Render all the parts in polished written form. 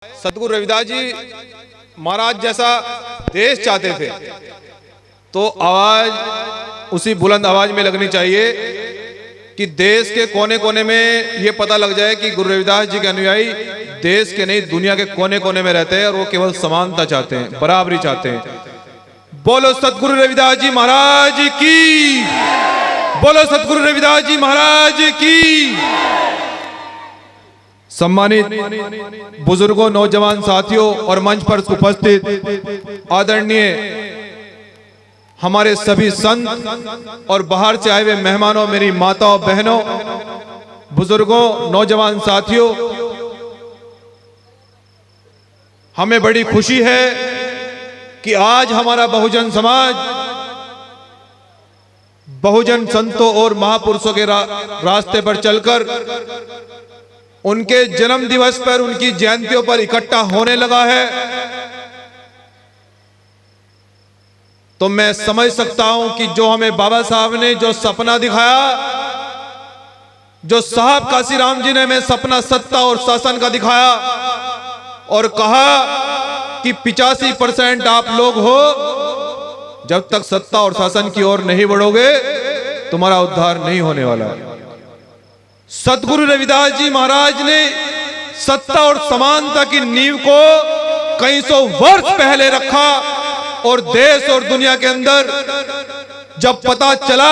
सतगुरु रविदास जी महाराज जैसा देश चाहते थे तो आवाज उसी बुलंद आवाज में लगनी चाहिए कि देश के कोने कोने में ये पता लग जाए कि गुरु रविदास जी के अनुयायी देश के नहीं दुनिया के कोने कोने में रहते हैं और वो केवल समानता चाहते हैं, बराबरी चाहते हैं। बोलो सतगुरु रविदास जी महाराज की, बोलो सतगुरु रविदास जी महाराज की। सम्मानित बुजुर्गों, नौजवान साथियों और मंच पर उपस्थित आदरणीय हमारे सभी संत और बाहर से आए हुए मेहमानों, मेरी माताओं बहनों, बुजुर्गों, नौजवान साथियों, हमें बड़ी खुशी है कि आज हमारा बहुजन समाज बहुजन संतों और महापुरुषों के रास्ते पर चलकर उनके जन्म दिवस पर, उनकी जयंतियों पर इकट्ठा होने लगा है। तो मैं समझ सकता हूं कि जो हमें बाबा साहब ने जो सपना दिखाया, जो साहब काशीराम जी ने हमें सपना सत्ता और शासन का दिखाया और कहा कि 85% आप लोग हो, जब तक सत्ता और शासन की ओर नहीं बढ़ोगे तुम्हारा उद्धार नहीं होने वाला है। सतगुरु रविदास जी महाराज ने सत्ता और समानता की नींव को कई सौ वर्ष पहले रखा और देश और दुनिया के अंदर जब पता चला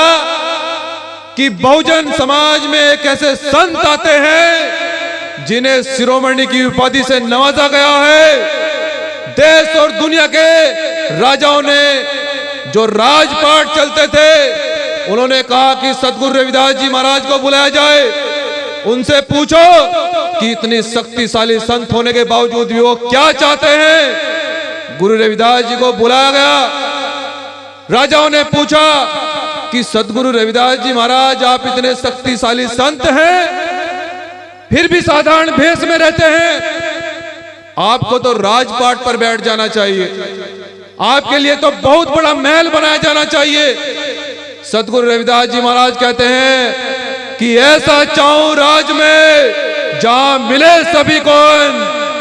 कि बहुजन समाज में एक ऐसे संत आते हैं जिन्हें शिरोमणि की उपाधि से नवाजा गया है, देश और दुनिया के राजाओं ने जो राजपाट चलते थे उन्होंने कहा कि सतगुरु रविदास जी महाराज को बुलाया जाए, उनसे पूछो कि इतनी शक्तिशाली संत होने के बावजूद भी वो क्या चाहते हैं। गुरु रविदास जी को बुलाया गया। राजाओं ने पूछा कि सतगुरु रविदास जी महाराज आप इतने शक्तिशाली संत हैं, फिर भी साधारण भेष में रहते हैं, आपको तो राजपाट पर बैठ जाना चाहिए, आपके लिए तो बहुत बड़ा महल बनाया जाना चाहिए। सतगुरु रविदास जी महाराज कहते हैं कि ऐसा चाहूं राज में जहां मिले सभी को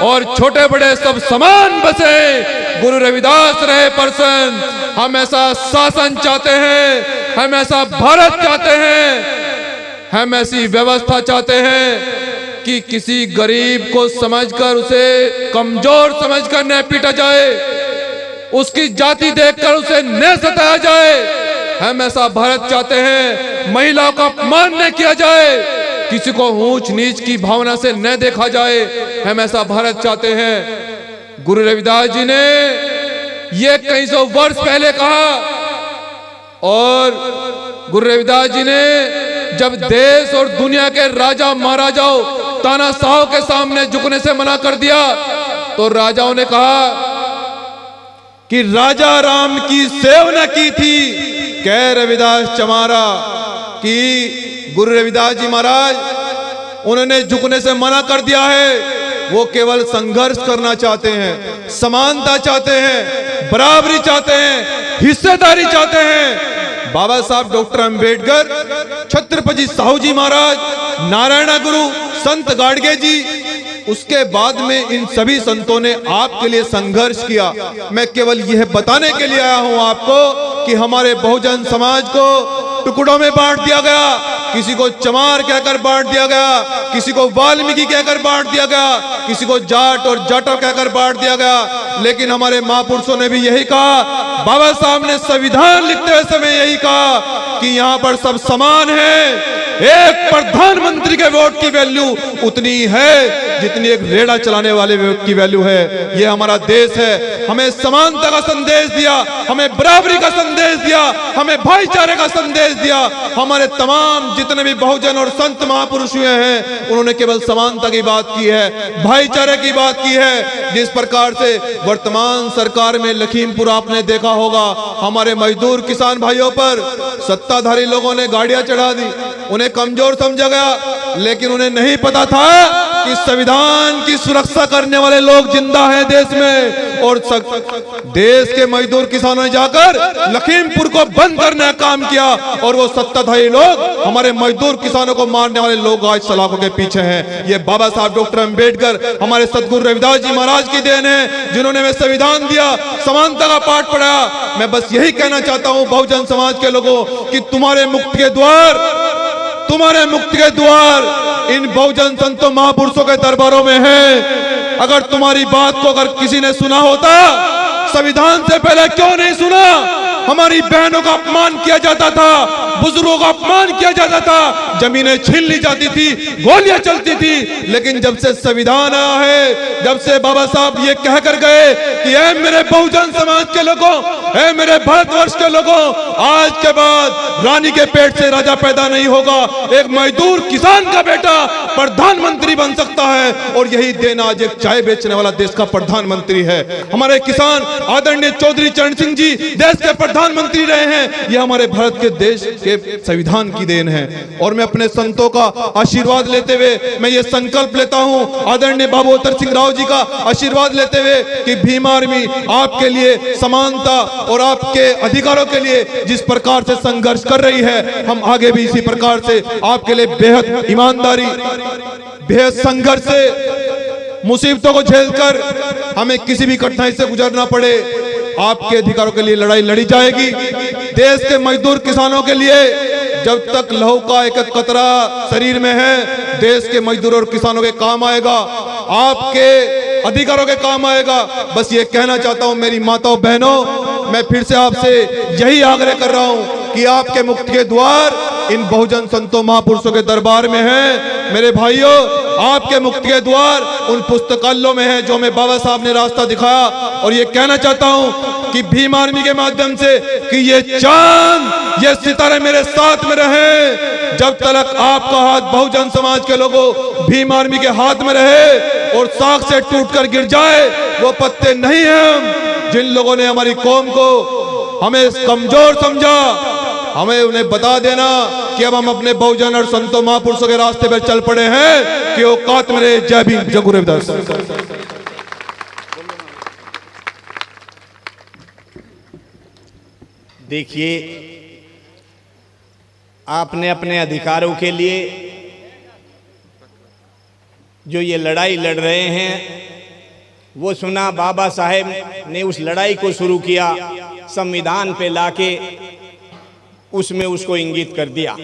और छोटे बड़े सब समान बसे, गुरु रविदास रहे प्रसन्न। हम ऐसा शासन चाहते हैं, हम ऐसा भारत चाहते हैं, हम ऐसी व्यवस्था चाहते हैं कि किसी गरीब को समझकर उसे कमजोर समझकर न पीटा जाए, उसकी जाति देखकर उसे न सताया जाए। हम ऐसा भारत चाहते हैं, महिलाओं का अपमान न किया जाए, किसी को ऊंच नीच की भावना से न देखा जाए। हम ऐसा भारत चाहते हैं। गुरु रविदास जी ने ये कई सौ वर्ष पहले कहा और गुरु रविदास जी ने जब देश और दुनिया के राजा महाराजाओं, तानाशाहों के सामने झुकने से मना कर दिया तो राजाओं ने कहा कि राजा राम की सेव न की थी, कह रविदास चमारा। कि गुरु रविदास जी महाराज उन्होंने झुकने से मना कर दिया है, वो केवल संघर्ष करना चाहते हैं, समानता चाहते हैं, बराबरी चाहते हैं, हिस्सेदारी चाहते हैं। बाबा साहब डॉक्टर अंबेडकर, छत्रपति साहू जी महाराज, नारायण गुरु, संत गाडगे जी, उसके बाद में इन सभी संतों ने आपके लिए संघर्ष किया। मैं केवल यह बताने के लिए आया हूं आपको कि हमारे बहुजन समाज को टुकड़ों में बांट दिया गया, किसी को चमार कहकर बांट दिया गया, किसी को वाल्मीकि कहकर बांट दिया गया, किसी को जाट और जाटो कहकर बांट दिया गया। लेकिन हमारे महापुरुषों ने भी यही कहा, बाबा साहब ने संविधान लिखते हुए समय यही कहा कि यहाँ पर सब समान है। एक प्रधानमंत्री के वोट की वैल्यू उतनी है जितनी एक रेड़ा चलाने वाले की वैल्यू है। ये हमारा देश है। हमें समानता का संदेश दिया, हमें बराबरी का संदेश दिया, हमें भाईचारे का संदेश दिया। हमारे तमाम जितने भी बहुजन और संत महापुरुष हुए हैं उन्होंने केवल समानता की बात की है, भाईचारे की बात की है। जिस प्रकार से वर्तमान सरकार में लखीमपुर आपने देखा होगा, हमारे मजदूर किसान भाइयों पर सत्ताधारी लोगों ने गाड़ियां चढ़ा दी, उन्हें कमजोर समझा गया, लेकिन उन्हें नहीं पता था कि संविधान की सुरक्षा करने वाले लोग जिंदा हैं देश में, और देश के मजदूर किसानों ने जाकर लखीमपुर को बंद करने का काम किया, और वो सत्ताधारी लोग हमारे मजदूर किसानों को मारने वाले लोग आज सलाखों के पीछे हैं। ये बाबा साहब डॉक्टर अंबेडकर हमारे सदगुरु रविदास जी महाराज की देन है, जिन्होंने हमें संविधान दिया, समानता का पाठ पढ़ाया। मैं बस यही कहना चाहता हूं बहुजन समाज के लोगों कि तुम्हारे मुक्ति के द्वार इन बहुजन संतों महापुरुषों के दरबारों में है। अगर तुम्हारी बात को अगर किसी ने सुना होता, संविधान से पहले क्यों नहीं सुना? हमारी बहनों का अपमान किया जाता था, बुजुर्गों का अपमान किया जाता था, जमीनें छीन ली जाती थी, गोलियां चलती थी। लेकिन जब से संविधान आया है, जब से बाबा साहब ये कहकर गए कि ऐ मेरे बहुजन समाज के लोगों, ऐ मेरे भारतवर्ष के लोगों, आज के बाद रानी के पेट से राजा पैदा नहीं होगा, एक मजदूर किसान का बेटा प्रधानमंत्री बन सकता है। और यही देन आज एक चाय बेचने वाला देश का प्रधानमंत्री है। हमारे किसान आदरणीय चौधरी चरण सिंह जी देश के प्रधानमंत्री रहे हैं। ये हमारे भारत के देश के संविधान की देन है। और मैं अपने संतों का आशीर्वाद लेते हुए मैं ये संकल्प लेता हूं, आदरणीय बाबू उत्तर सिंह राव जी का आशीर्वाद लेते हुए कि भीम आर्मी आपके लिए समानता और आपके अधिकारों के लिए जिस प्रकार से संघर्ष कर रही है, हम आगे भी इसी प्रकार से आपके लिए बेहद ईमानदारी, बेहद संघर्ष से, मुसीबतों को झेलकर हमें किसी भी कठिनाई से गुजरना पड़े, आपके अधिकारों के लिए लड़ाई लड़ी जाएगी। देश के मजदूर किसानों के लिए जब तक लहू का एक कतरा शरीर में है, देश के मजदूरों और किसानों के काम आएगा, आपके अधिकारों के काम आएगा। बस ये कहना चाहता हूं मेरी माताओं बहनों, मैं फिर से आपसे यही आग्रह कर रहा हूं कि आपके मुक्ति के द्वार इन बहुजन संतों महापुरुषों के दरबार में है। मेरे भाइयों, आपके मुक्ति के द्वार उन पुस्तकालयों में है जो हमें बाबा साहब ने रास्ता दिखाया। और ये कहना चाहता हूं कि भीम आर्मी के माध्यम से कि ये चांद, ये सितारे मेरे साथ में रहे, जब तक आपका हाथ बहुजन समाज के लोगों भीम आर्मी के हाथ में रहे और साख से टूटकर गिर जाए, वो पत्ते नहीं हैं। जिन लोगों ने हमारी कौम को हमें कमजोर समझा, हमें उन्हें बता देना कि अब हम अपने बहुजन और संतों महापुरुषों के रास्ते पर चल पड़े हैं कि औकात में रहे। जय भीम, जय गुरु रविदास। देखिए, आपने अपने अधिकारों के लिए जो ये लड़ाई लड़ रहे हैं वो सुना। बाबा साहेब ने उस लड़ाई को शुरू किया, संविधान पे लाके उसमें उसको इंगित कर दिया।